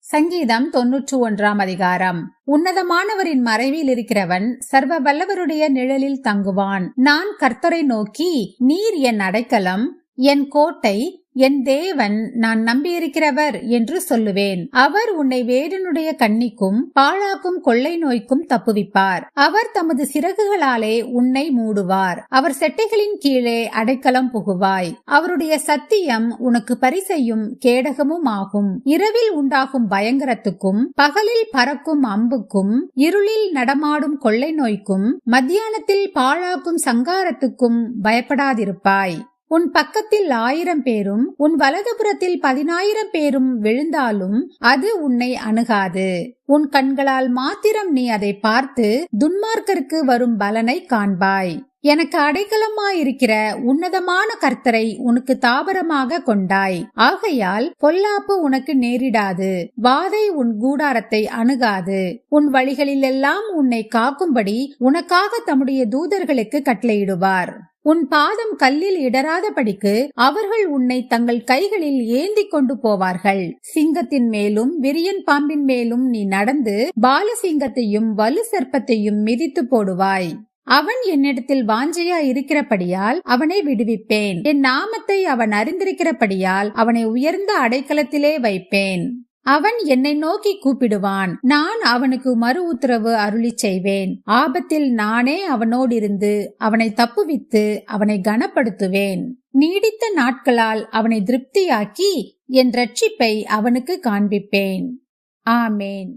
சங்கீதம் 91 அதிகாரம். உன்னதமானவரின் மறைவில் இருக்கிறவன் சர்வ வல்லவருடைய நிழலில் தங்குவான். நான் கர்த்தரை நோக்கி, நீர் என் அடைக்கலம், என் கோட்டை, என் தேவன், நான் நம்பியிருக்கிறவர் என்று சொல்லுவேன். அவர் உன்னை வேடனுடைய கண்ணிக்கும் பாழாக்கும் கொள்ளை நோய்க்கும் தப்புவிப்பார். அவர் தமது சிறகுகளாலே உன்னை மூடுவார். அவர் செட்டைகளின் கீழே அடைக்கலம் புகுவாய். அவருடைய சத்தியம் உனக்கு பரிசையும் கேடகமும் ஆகும். இரவில் உண்டாகும் பயங்கரத்துக்கும் பகலில் பறக்கும் அம்புக்கும் இருளில் நடமாடும் கொள்ளை நோய்க்கும் மத்தியானத்தில் பாழாக்கும் சங்காரத்துக்கும் பயப்படாதிருப்பாய். உன் பக்கத்தில் 1000 பேரும் உன் வலதுபுறத்தில் 10,000 பேரும் விழுந்தாலும் அது உன்னை அணுகாது. உன் கண்களால் மாத்திரம் நீ அதை பார்த்து துன்மார்க்கருக்கு வரும் பலனை காண்பாய். எனக்கு அடைக்கலமாயிருக்கிற உன்னதமான கர்த்தரை உனக்கு தாபரமாக கொண்டாய். ஆகையால் பொல்லாப்பு உனக்கு நேரிடாது, வாதை உன் கூடாரத்தை அணுகாது. உன் வழிகளிலெல்லாம் உன்னை காக்கும்படி உனக்காக தம்முடைய தூதர்களுக்கு கட்டளையிடுவார். உன் பாதம் கல்லில் இடராதபடிக்கு அவர்கள் உன்னை தங்கள் கைகளில் ஏந்தி கொண்டு போவார்கள். சிங்கத்தின் மேலும் விரியன் பாம்பின் மேலும் நீ நடந்து பாலசிங்கத்தையும் வலு சர்ப்பத்தையும் மிதித்து போடுவாய். அவன் என்னிடத்தில் வாஞ்சையா இருக்கிறபடியால் அவனை விடுவிப்பேன். என் நாமத்தை அவன் அறிந்திருக்கிறபடியால் அவனை உயர்ந்த அடைக்கலத்திலே வைப்பேன். அவன் என்னை நோக்கி கூப்பிடுவான், நான் அவனுக்கு மறு உத்தரவு அருளி செய்வேன். ஆபத்தில் நானே அவனோடிருந்து அவனை தப்புவித்து அவனை கனப்படுத்துவேன். நீடித்த நாட்களால் அவனை திருப்தியாக்கி என் இரட்சிப்பை அவனுக்கு காண்பிப்பேன். ஆமேன்.